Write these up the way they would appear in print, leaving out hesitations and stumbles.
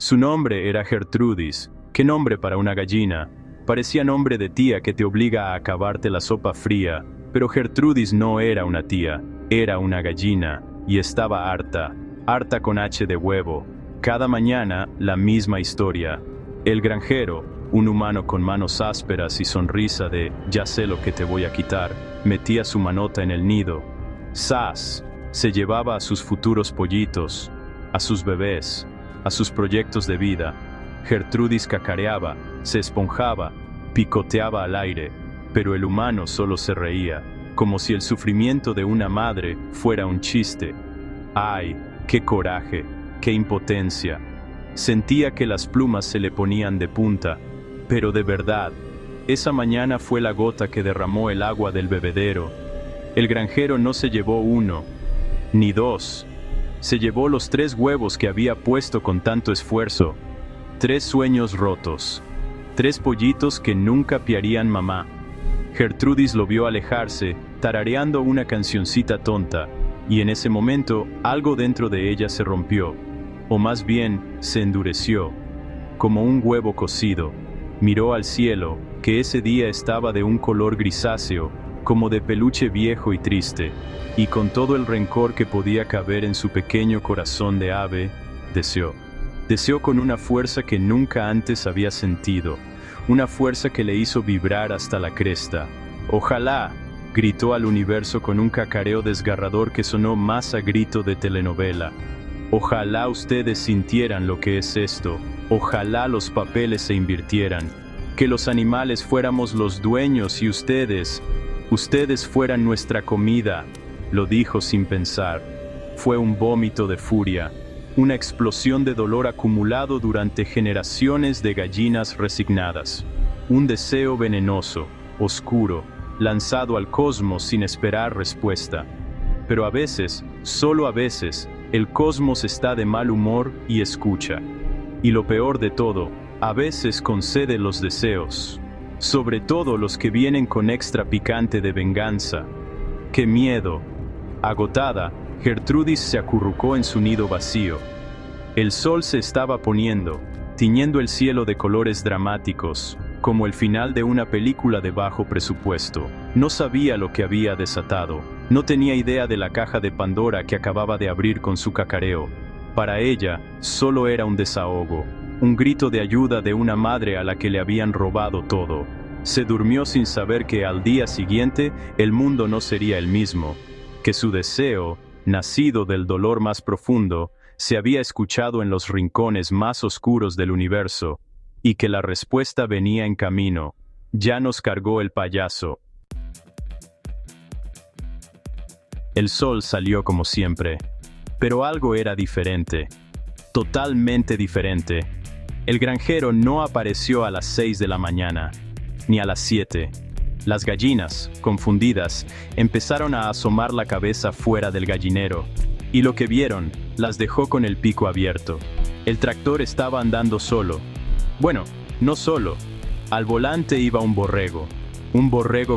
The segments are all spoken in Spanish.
Su nombre era Gertrudis. ¿Qué nombre para una gallina? Parecía nombre de tía que te obliga a acabarte la sopa fría, pero Gertrudis no era una tía, era una gallina, y estaba harta, harta con H de huevo. Cada mañana, la misma historia. El granjero, un humano con manos ásperas y sonrisa de «ya sé lo que te voy a quitar», metía su manota en el nido. ¡Zas! Se llevaba a sus futuros pollitos, a sus bebés, a sus proyectos de vida. Gertrudis cacareaba, se esponjaba, picoteaba al aire, pero el humano solo se reía, como si el sufrimiento de una madre fuera un chiste. ¡Ay! ¡Qué coraje! ¡Qué impotencia! Sentía que las plumas se le ponían de punta, pero de verdad, esa mañana fue la gota que derramó el agua del bebedero. El granjero no se llevó uno, ni dos. Se llevó los 3 huevos que había puesto con tanto esfuerzo. 3 sueños rotos. 3 pollitos que nunca piarían mamá. Gertrudis lo vio alejarse, tarareando una cancioncita tonta, y en ese momento algo dentro de ella se rompió, o más bien se endureció, como un huevo cocido. Miró al cielo, que ese día estaba de un color grisáceo, como de peluche viejo y triste, y con todo el rencor que podía caber en su pequeño corazón de ave, deseó. Deseó con una fuerza que nunca antes había sentido, una fuerza que le hizo vibrar hasta la cresta. «Ojalá», gritó al universo con un cacareo desgarrador que sonó más a grito de telenovela. «Ojalá ustedes sintieran lo que es esto, ojalá los papeles se invirtieran, que los animales fuéramos los dueños y ustedes fueran nuestra comida», lo dijo sin pensar. Fue un vómito de furia, una explosión de dolor acumulado durante generaciones de gallinas resignadas. Un deseo venenoso, oscuro, lanzado al cosmos sin esperar respuesta. Pero a veces, solo a veces, el cosmos está de mal humor y escucha. Y lo peor de todo, a veces concede los deseos, sobre todo los que vienen con extra picante de venganza. ¡Qué miedo! Agotada, Gertrudis se acurrucó en su nido vacío. El sol se estaba poniendo, tiñendo el cielo de colores dramáticos, como el final de una película de bajo presupuesto. No sabía lo que había desatado, no tenía idea de la caja de Pandora que acababa de abrir con su cacareo. Para ella, solo era un desahogo, un grito de ayuda de una madre a la que le habían robado todo. Se durmió sin saber que al día siguiente el mundo no sería el mismo, que su deseo, nacido del dolor más profundo, se había escuchado en los rincones más oscuros del universo, y que la respuesta venía en camino. Ya nos cargó el payaso. El sol salió como siempre, pero algo era diferente, totalmente diferente. El granjero no apareció a las 6 de la mañana, ni a las 7. Las gallinas, confundidas, empezaron a asomar la cabeza fuera del gallinero, y lo que vieron las dejó con el pico abierto. El tractor estaba andando solo. Bueno, no solo. Al volante iba un borrego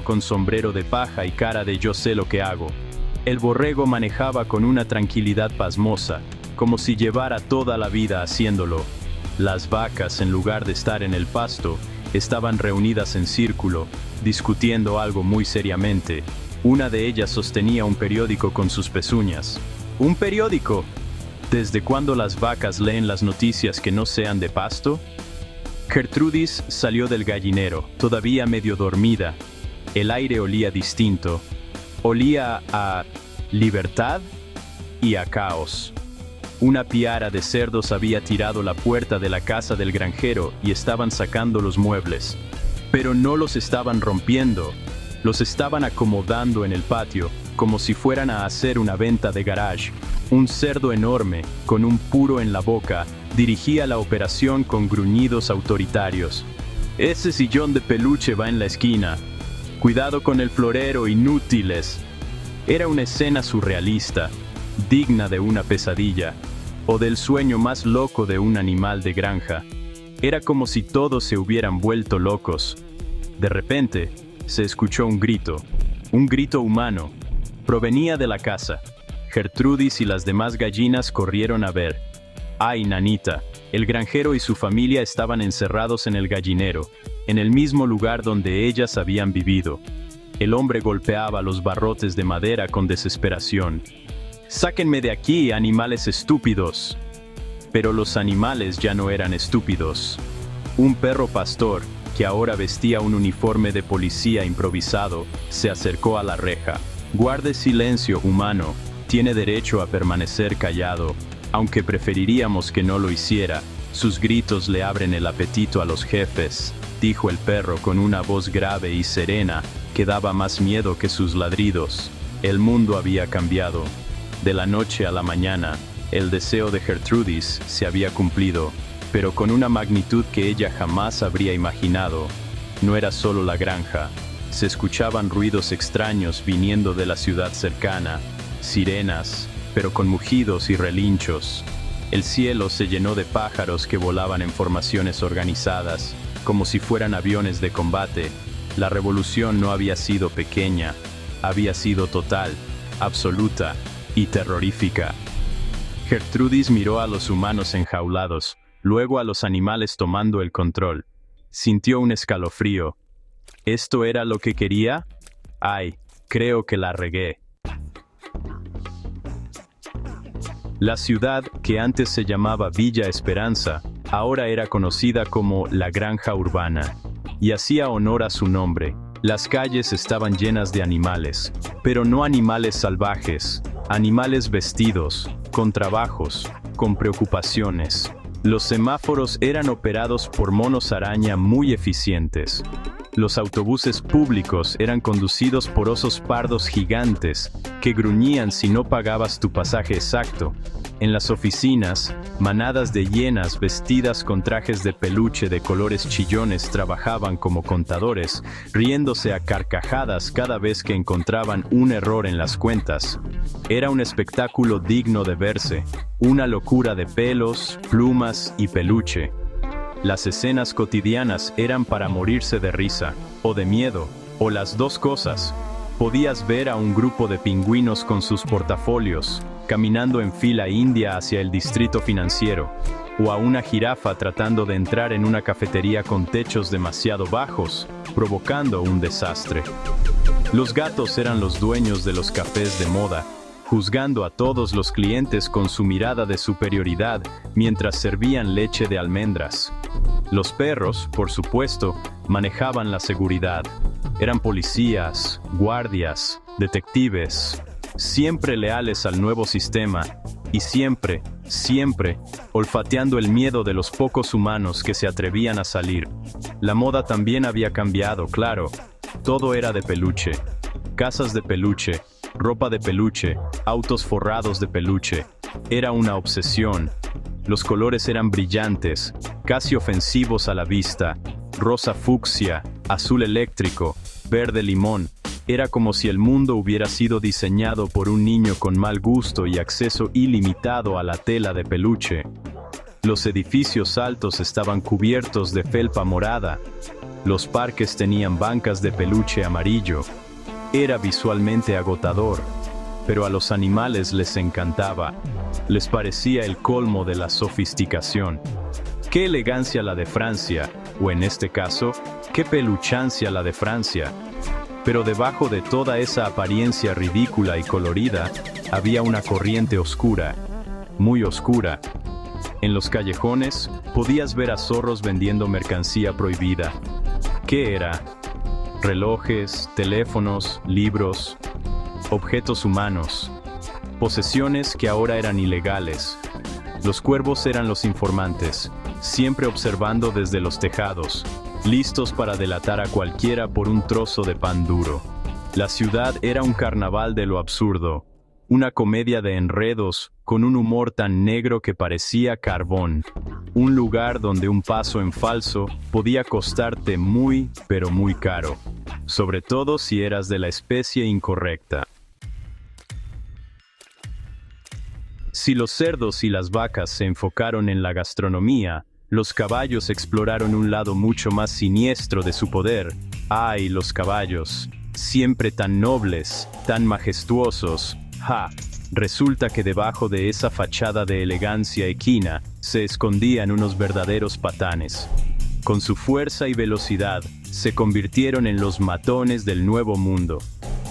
con sombrero de paja y cara de yo sé lo que hago. El borrego manejaba con una tranquilidad pasmosa, como si llevara toda la vida haciéndolo. Las vacas, en lugar de estar en el pasto, estaban reunidas en círculo, discutiendo algo muy seriamente. Una de ellas sostenía un periódico con sus pezuñas. ¿Un periódico? ¿Desde cuándo las vacas leen las noticias que no sean de pasto? Gertrudis salió del gallinero, todavía medio dormida. El aire olía distinto. Olía a libertad y a caos. Una piara de cerdos había tirado la puerta de la casa del granjero y estaban sacando los muebles. Pero no los estaban rompiendo, los estaban acomodando en el patio, como si fueran a hacer una venta de garage. Un cerdo enorme, con un puro en la boca, dirigía la operación con gruñidos autoritarios. «Ese sillón de peluche va en la esquina. Cuidado con el florero, inútiles». Era una escena surrealista, digna de una pesadilla, o del sueño más loco de un animal de granja. Era como si todos se hubieran vuelto locos. De repente, se escuchó un grito humano. Provenía de la casa. Gertrudis y las demás gallinas corrieron a ver. Ay, nanita, el granjero y su familia estaban encerrados en el gallinero, en el mismo lugar donde ellas habían vivido. El hombre golpeaba los barrotes de madera con desesperación. «¡Sáquenme de aquí, animales estúpidos!». Pero los animales ya no eran estúpidos. Un perro pastor, que ahora vestía un uniforme de policía improvisado, se acercó a la reja. «Guarde silencio, humano. Tiene derecho a permanecer callado, aunque preferiríamos que no lo hiciera. Sus gritos le abren el apetito a los jefes», dijo el perro con una voz grave y serena que daba más miedo que sus ladridos. El mundo había cambiado. De la noche a la mañana, el deseo de Gertrudis se había cumplido, pero con una magnitud que ella jamás habría imaginado. No era solo la granja. Se escuchaban ruidos extraños viniendo de la ciudad cercana, sirenas, pero con mugidos y relinchos. El cielo se llenó de pájaros que volaban en formaciones organizadas, como si fueran aviones de combate. La revolución no había sido pequeña, había sido total, absoluta y terrorífica. Gertrudis miró a los humanos enjaulados, luego a los animales tomando el control. Sintió un escalofrío. ¿Esto era lo que quería? Ay, creo que la regué. La ciudad, que antes se llamaba Villa Esperanza, ahora era conocida como la Granja Urbana, y hacía honor a su nombre. Las calles estaban llenas de animales, pero no animales salvajes, animales vestidos, con trabajos, con preocupaciones. Los semáforos eran operados por monos araña muy eficientes. Los autobuses públicos eran conducidos por osos pardos gigantes que gruñían si no pagabas tu pasaje exacto. En las oficinas, manadas de hienas vestidas con trajes de peluche de colores chillones trabajaban como contadores, riéndose a carcajadas cada vez que encontraban un error en las cuentas. Era un espectáculo digno de verse, una locura de pelos, plumas y peluche. Las escenas cotidianas eran para morirse de risa, o de miedo, o las dos cosas. Podías ver a un grupo de pingüinos con sus portafolios, caminando en fila india hacia el distrito financiero, o a una jirafa tratando de entrar en una cafetería con techos demasiado bajos, provocando un desastre. Los gatos eran los dueños de los cafés de moda, juzgando a todos los clientes con su mirada de superioridad mientras servían leche de almendras. Los perros, por supuesto, manejaban la seguridad. Eran policías, guardias, detectives, siempre leales al nuevo sistema, y siempre, olfateando el miedo de los pocos humanos que se atrevían a salir. La moda también había cambiado, claro. Todo era de peluche. Casas de peluche, ropa de peluche, autos forrados de peluche. Era una obsesión. Los colores eran brillantes, casi ofensivos a la vista. Rosa fucsia, azul eléctrico, verde limón. Era como si el mundo hubiera sido diseñado por un niño con mal gusto y acceso ilimitado a la tela de peluche. Los edificios altos estaban cubiertos de felpa morada. Los parques tenían bancas de peluche amarillo. Era visualmente agotador, pero a los animales les encantaba. Les parecía el colmo de la sofisticación. ¡Qué elegancia la de Francia! O en este caso, ¡qué peluchancia la de Francia! Pero debajo de toda esa apariencia ridícula y colorida, había una corriente oscura, muy oscura. En los callejones, podías ver a zorros vendiendo mercancía prohibida. ¿Qué era? Relojes, teléfonos, libros, objetos humanos, posesiones que ahora eran ilegales. Los cuervos eran los informantes, siempre observando desde los tejados, listos para delatar a cualquiera por un trozo de pan duro. La ciudad era un carnaval de lo absurdo, una comedia de enredos con un humor tan negro que parecía carbón. Un lugar donde un paso en falso podía costarte muy, pero muy caro, sobre todo si eras de la especie incorrecta. Si los cerdos y las vacas se enfocaron en la gastronomía, los caballos exploraron un lado mucho más siniestro de su poder. ¡Ay, los caballos! Siempre tan nobles, tan majestuosos. ¡Ja! Resulta que debajo de esa fachada de elegancia equina, se escondían unos verdaderos patanes. Con su fuerza y velocidad, se convirtieron en los matones del nuevo mundo.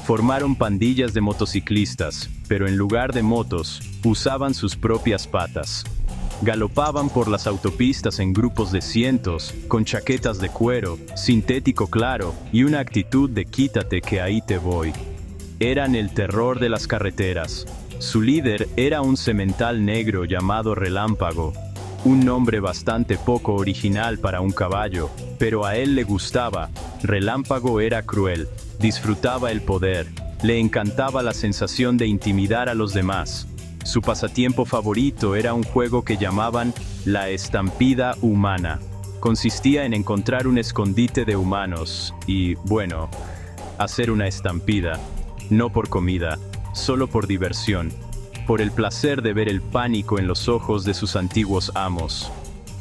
Formaron pandillas de motociclistas, pero en lugar de motos, usaban sus propias patas. Galopaban por las autopistas en grupos de cientos, con chaquetas de cuero, sintético claro y una actitud de quítate que ahí te voy. Eran el terror de las carreteras. Su líder era un semental negro llamado Relámpago, un nombre bastante poco original para un caballo, pero a él le gustaba. Relámpago era cruel, disfrutaba el poder, le encantaba la sensación de intimidar a los demás. Su pasatiempo favorito era un juego que llamaban la estampida humana. Consistía en encontrar un escondite de humanos y, bueno, hacer una estampida. No por comida, solo por diversión, por el placer de ver el pánico en los ojos de sus antiguos amos.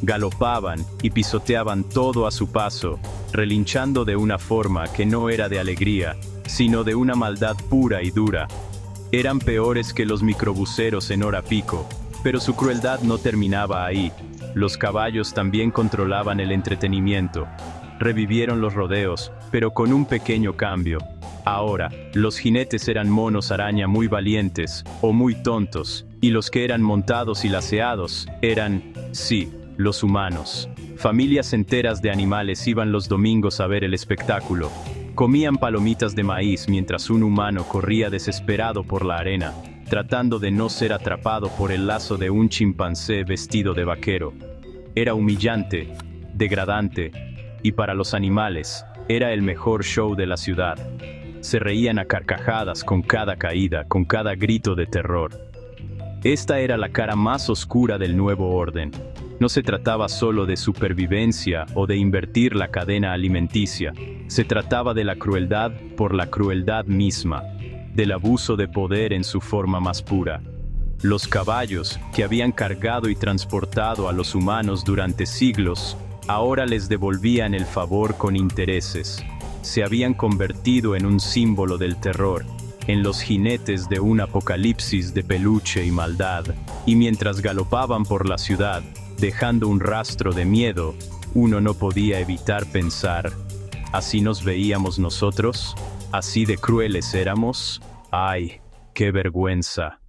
Galopaban y pisoteaban todo a su paso, relinchando de una forma que no era de alegría, sino de una maldad pura y dura. Eran peores que los microbuseros en hora pico, pero su crueldad no terminaba ahí. Los caballos también controlaban el entretenimiento. Revivieron los rodeos, pero con un pequeño cambio. Ahora, los jinetes eran monos araña muy valientes, o muy tontos, y los que eran montados y laceados, eran, sí, los humanos. Familias enteras de animales iban los domingos a ver el espectáculo. Comían palomitas de maíz mientras un humano corría desesperado por la arena, tratando de no ser atrapado por el lazo de un chimpancé vestido de vaquero. Era humillante, degradante, y para los animales, era el mejor show de la ciudad. Se reían a carcajadas con cada caída, con cada grito de terror. Esta era la cara más oscura del nuevo orden. No se trataba solo de supervivencia o de invertir la cadena alimenticia. Se trataba de la crueldad por la crueldad misma, del abuso de poder en su forma más pura. Los caballos, que habían cargado y transportado a los humanos durante siglos, ahora les devolvían el favor con intereses. Se habían convertido en un símbolo del terror, en los jinetes de un apocalipsis de peluche y maldad, y mientras galopaban por la ciudad, dejando un rastro de miedo, uno no podía evitar pensar, ¿así nos veíamos nosotros? ¿Así de crueles éramos? ¡Ay, qué vergüenza!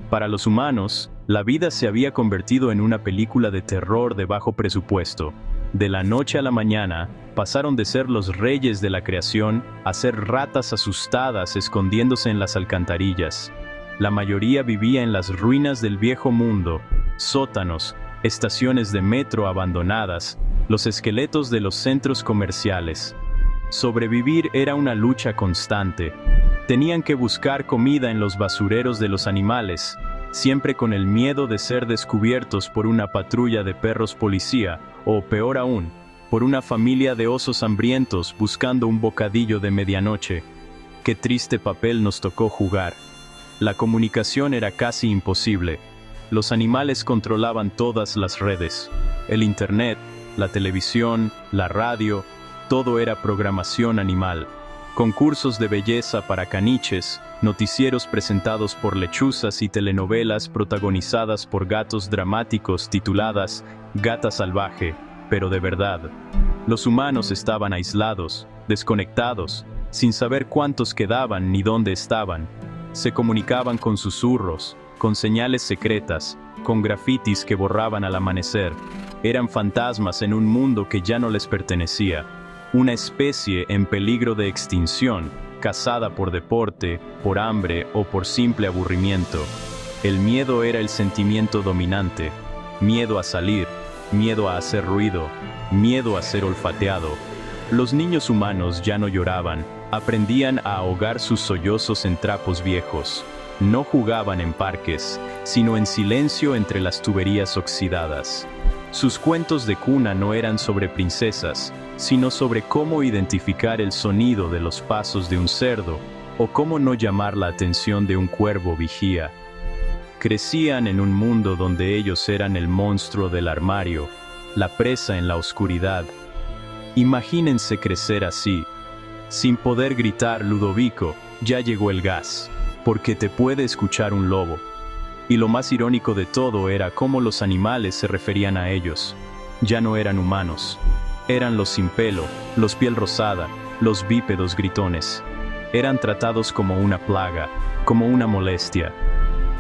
Para los humanos, la vida se había convertido en una película de terror de bajo presupuesto. De la noche a la mañana, pasaron de ser los reyes de la creación a ser ratas asustadas escondiéndose en las alcantarillas. La mayoría vivía en las ruinas del viejo mundo, sótanos, estaciones de metro abandonadas, los esqueletos de los centros comerciales. Sobrevivir era una lucha constante. Tenían que buscar comida en los basureros de los animales, siempre con el miedo de ser descubiertos por una patrulla de perros policía, o peor aún, por una familia de osos hambrientos buscando un bocadillo de medianoche. Qué triste papel nos tocó jugar. La comunicación era casi imposible. Los animales controlaban todas las redes. El internet, la televisión, la radio, todo era programación animal. Concursos de belleza para caniches, noticieros presentados por lechuzas y telenovelas protagonizadas por gatos dramáticos tituladas Gata Salvaje, pero de verdad. Los humanos estaban aislados, desconectados, sin saber cuántos quedaban ni dónde estaban. Se comunicaban con susurros, con señales secretas, con grafitis que borraban al amanecer. Eran fantasmas en un mundo que ya no les pertenecía. Una especie en peligro de extinción, cazada por deporte, por hambre o por simple aburrimiento. El miedo era el sentimiento dominante. Miedo a salir, miedo a hacer ruido, miedo a ser olfateado. Los niños humanos ya no lloraban, aprendían a ahogar sus sollozos en trapos viejos. No jugaban en parques, sino en silencio entre las tuberías oxidadas. Sus cuentos de cuna no eran sobre princesas, sino sobre cómo identificar el sonido de los pasos de un cerdo, o cómo no llamar la atención de un cuervo vigía. Crecían en un mundo donde ellos eran el monstruo del armario, la presa en la oscuridad. Imagínense crecer así, sin poder gritar Ludovico, ya llegó el gas, porque te puede escuchar un lobo. Y lo más irónico de todo era cómo los animales se referían a ellos. Ya no eran humanos. Eran los sin pelo, los piel rosada, los bípedos gritones. Eran tratados como una plaga, como una molestia.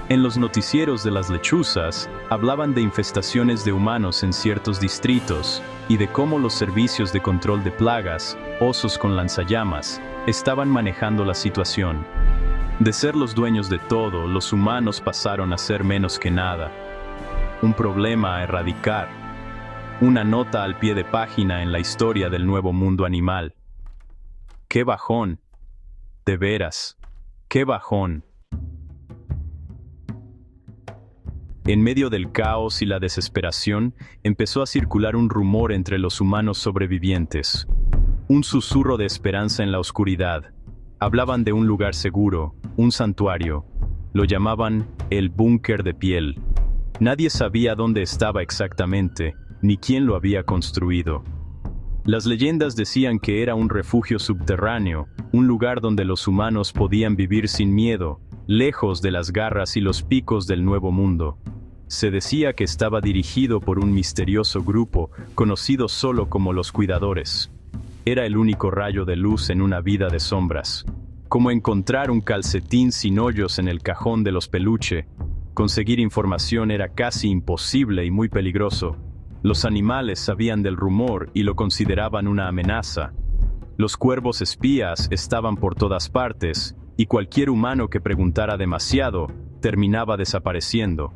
En los noticieros de las lechuzas, hablaban de infestaciones de humanos en ciertos distritos, y de cómo los servicios de control de plagas, osos con lanzallamas, estaban manejando la situación. De ser los dueños de todo, los humanos pasaron a ser menos que nada. Un problema a erradicar. Una nota al pie de página en la historia del nuevo mundo animal. ¡Qué bajón! De veras, ¡qué bajón! En medio del caos y la desesperación, empezó a circular un rumor entre los humanos sobrevivientes. Un susurro de esperanza en la oscuridad. Hablaban de un lugar seguro, un santuario. Lo llamaban el búnker de piel. Nadie sabía dónde estaba exactamente, ni quién lo había construido. Las leyendas decían que era un refugio subterráneo, un lugar donde los humanos podían vivir sin miedo, lejos de las garras y los picos del nuevo mundo. Se decía que estaba dirigido por un misterioso grupo, conocido solo como los Cuidadores. Era el único rayo de luz en una vida de sombras. Como encontrar un calcetín sin hoyos en el cajón de los peluche. Conseguir información era casi imposible y muy peligroso. Los animales sabían del rumor y lo consideraban una amenaza. Los cuervos espías estaban por todas partes, y cualquier humano que preguntara demasiado, terminaba desapareciendo.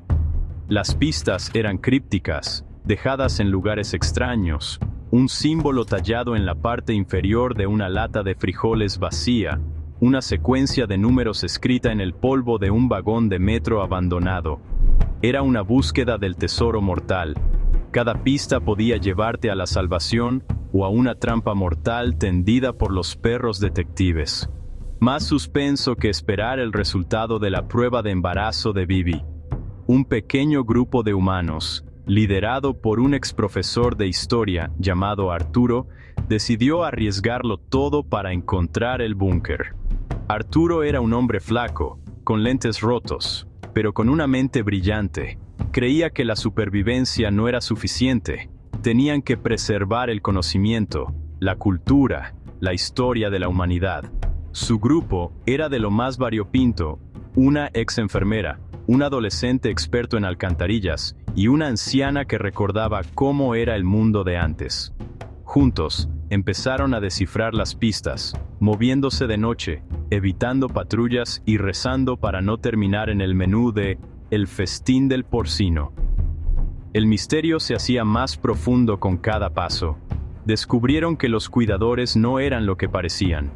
Las pistas eran crípticas, dejadas en lugares extraños. Un símbolo tallado en la parte inferior de una lata de frijoles vacía. Una secuencia de números escrita en el polvo de un vagón de metro abandonado. Era una búsqueda del tesoro mortal. Cada pista podía llevarte a la salvación o a una trampa mortal tendida por los perros detectives. Más suspenso que esperar el resultado de la prueba de embarazo de Bibi. Un pequeño grupo de humanos, liderado por un exprofesor de historia llamado Arturo, decidió arriesgarlo todo para encontrar el búnker. Arturo era un hombre flaco, con lentes rotos, pero con una mente brillante. Creía que la supervivencia no era suficiente. Tenían que preservar el conocimiento, la cultura, la historia de la humanidad. Su grupo era de lo más variopinto: una ex enfermera, un adolescente experto en alcantarillas y una anciana que recordaba cómo era el mundo de antes. Juntos, empezaron a descifrar las pistas, moviéndose de noche, evitando patrullas y rezando para no terminar en el menú de El festín del porcino. El misterio se hacía más profundo con cada paso. Descubrieron que los Cuidadores no eran lo que parecían.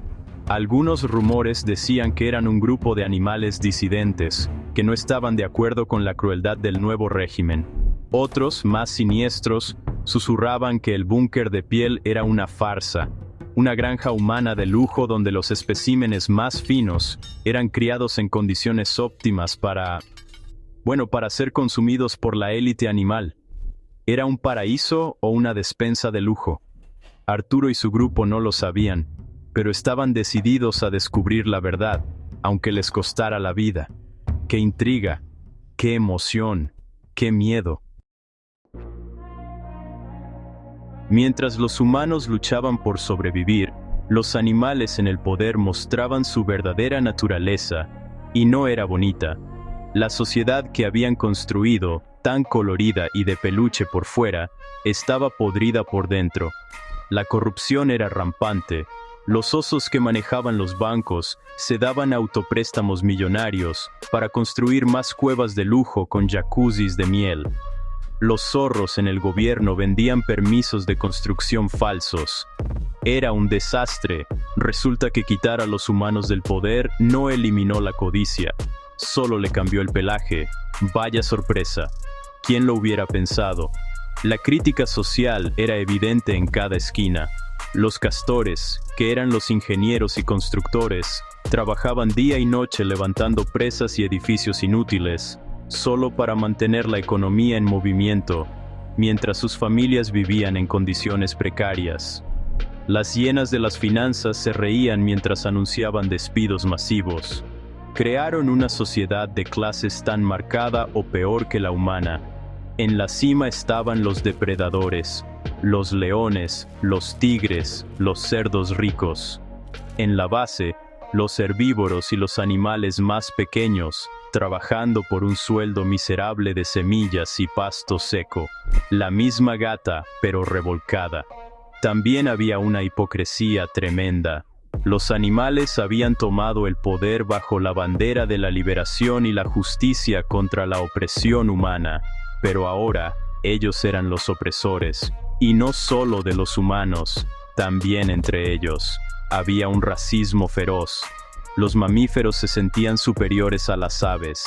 Algunos rumores decían que eran un grupo de animales disidentes, que no estaban de acuerdo con la crueldad del nuevo régimen. Otros, más siniestros, susurraban que el búnker de piel era una farsa, una granja humana de lujo donde los especímenes más finos eran criados en condiciones óptimas para ser consumidos por la élite animal. ¿Era un paraíso o una despensa de lujo? Arturo y su grupo no lo sabían, pero estaban decididos a descubrir la verdad, aunque les costara la vida. ¡Qué intriga! ¡Qué emoción! ¡Qué miedo! Mientras los humanos luchaban por sobrevivir, los animales en el poder mostraban su verdadera naturaleza, y no era bonita. La sociedad que habían construido, tan colorida y de peluche por fuera, estaba podrida por dentro. La corrupción era rampante. Los osos que manejaban los bancos se daban autopréstamos millonarios para construir más cuevas de lujo con jacuzzis de miel. Los zorros en el gobierno vendían permisos de construcción falsos. Era un desastre. Resulta que quitar a los humanos del poder no eliminó la codicia, solo le cambió el pelaje. Vaya sorpresa. ¿Quién lo hubiera pensado? La crítica social era evidente en cada esquina. Los castores, que eran los ingenieros y constructores, trabajaban día y noche levantando presas y edificios inútiles, solo para mantener la economía en movimiento, mientras sus familias vivían en condiciones precarias. Las hienas de las finanzas se reían mientras anunciaban despidos masivos. Crearon una sociedad de clases tan marcada o peor que la humana. En la cima estaban los depredadores, los leones, los tigres, los cerdos ricos. En la base, los herbívoros y los animales más pequeños, trabajando por un sueldo miserable de semillas y pasto seco. La misma gata, pero revolcada. También había una hipocresía tremenda. Los animales habían tomado el poder bajo la bandera de la liberación y la justicia contra la opresión humana, pero ahora ellos eran los opresores, y no solo de los humanos, también entre ellos. Había un racismo feroz. Los mamíferos se sentían superiores a las aves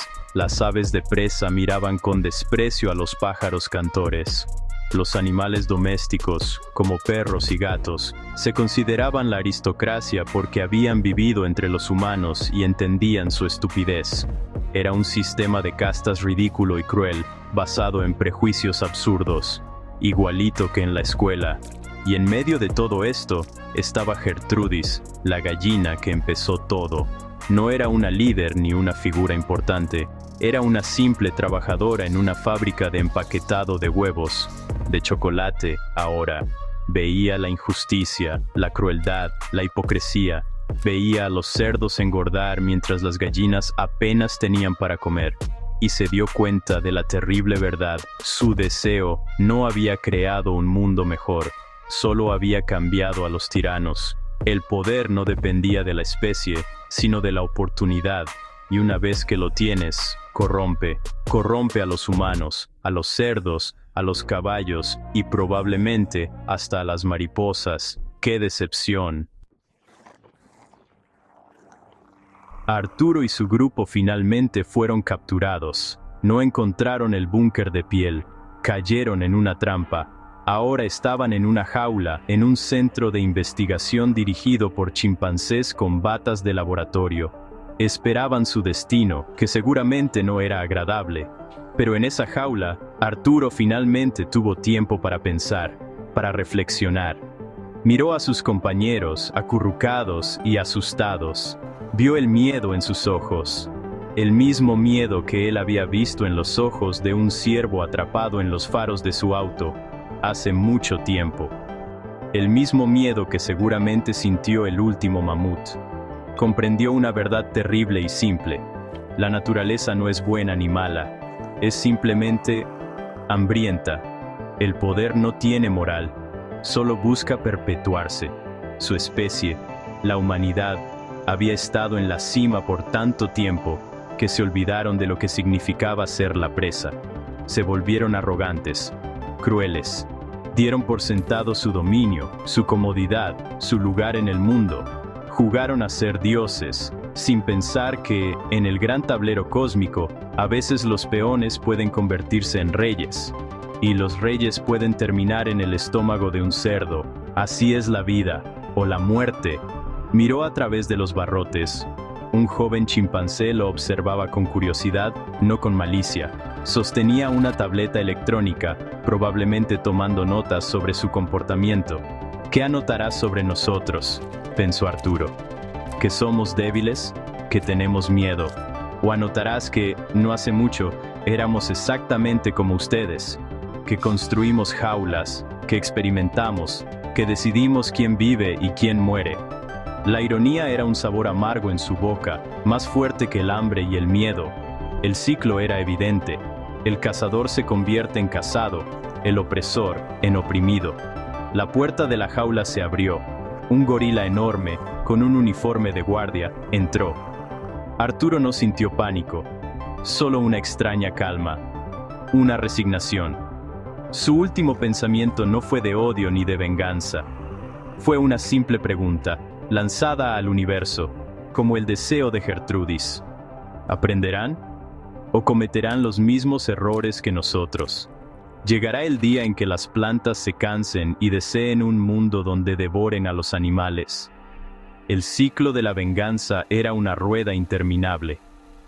de presa miraban con desprecio a los pájaros cantores. Los animales domésticos, como perros y gatos, se consideraban la aristocracia porque habían vivido entre los humanos y entendían su estupidez. Era un sistema de castas ridículo y cruel, basado en prejuicios absurdos, igualito que en la escuela. Y en medio de todo esto, estaba Gertrudis, la gallina que empezó todo. No era una líder ni una figura importante, era una simple trabajadora en una fábrica de empaquetado de huevos, de chocolate. Ahora veía la injusticia, la crueldad, la hipocresía. Veía a los cerdos engordar mientras las gallinas apenas tenían para comer. Y se dio cuenta de la terrible verdad. Su deseo no había creado un mundo mejor, solo había cambiado a los tiranos. El poder no dependía de la especie, sino de la oportunidad, y una vez que lo tienes, corrompe a los humanos, a los cerdos, a los caballos y probablemente hasta a las mariposas. ¡Qué decepción! Arturo y su grupo finalmente fueron capturados. No encontraron el búnker de piel, cayeron en una trampa. Ahora estaban en una jaula, en un centro de investigación dirigido por chimpancés con batas de laboratorio. Esperaban su destino, que seguramente no era agradable. Pero en esa jaula, Arturo finalmente tuvo tiempo para pensar, para reflexionar. Miró a sus compañeros, acurrucados y asustados. Vio el miedo en sus ojos. El mismo miedo que él había visto en los ojos de un ciervo atrapado en los faros de su auto hace mucho tiempo. El mismo miedo que seguramente sintió el último mamut. Comprendió una verdad terrible y simple. La naturaleza no es buena ni mala. Es simplemente hambrienta. El poder no tiene moral. Solo busca perpetuarse. Su especie, la humanidad, había estado en la cima por tanto tiempo que se olvidaron de lo que significaba ser la presa. Se volvieron arrogantes, crueles. Dieron por sentado su dominio, su comodidad, su lugar en el mundo. Jugaron a ser dioses, sin pensar que, en el gran tablero cósmico, a veces los peones pueden convertirse en reyes. Y los reyes pueden terminar en el estómago de un cerdo. Así es la vida, o la muerte. Miró a través de los barrotes. Un joven chimpancé lo observaba con curiosidad, no con malicia. Sostenía una tableta electrónica, probablemente tomando notas sobre su comportamiento. ¿Qué anotará sobre nosotros?, pensó Arturo. ¿Que somos débiles? ¿Que tenemos miedo? ¿O anotarás que, no hace mucho, éramos exactamente como ustedes? Que construimos jaulas, que experimentamos, que decidimos quién vive y quién muere. La ironía era un sabor amargo en su boca, más fuerte que el hambre y el miedo. El ciclo era evidente. El cazador se convierte en cazado, el opresor en oprimido. La puerta de la jaula se abrió. Un gorila enorme, con un uniforme de guardia, entró. Arturo no sintió pánico, solo una extraña calma, una resignación. Su último pensamiento no fue de odio ni de venganza. Fue una simple pregunta, lanzada al universo, como el deseo de Gertrudis. ¿Aprenderán? ¿O cometerán los mismos errores que nosotros? Llegará el día en que las plantas se cansen y deseen un mundo donde devoren a los animales. El ciclo de la venganza era una rueda interminable,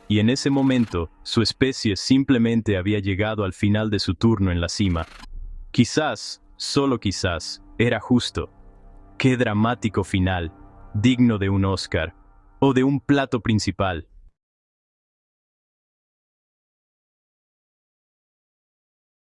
y en ese momento su especie simplemente había llegado al final de su turno en la cima. Quizás, solo quizás, era justo. ¡Qué dramático final! Digno de un Oscar, o de un plato principal.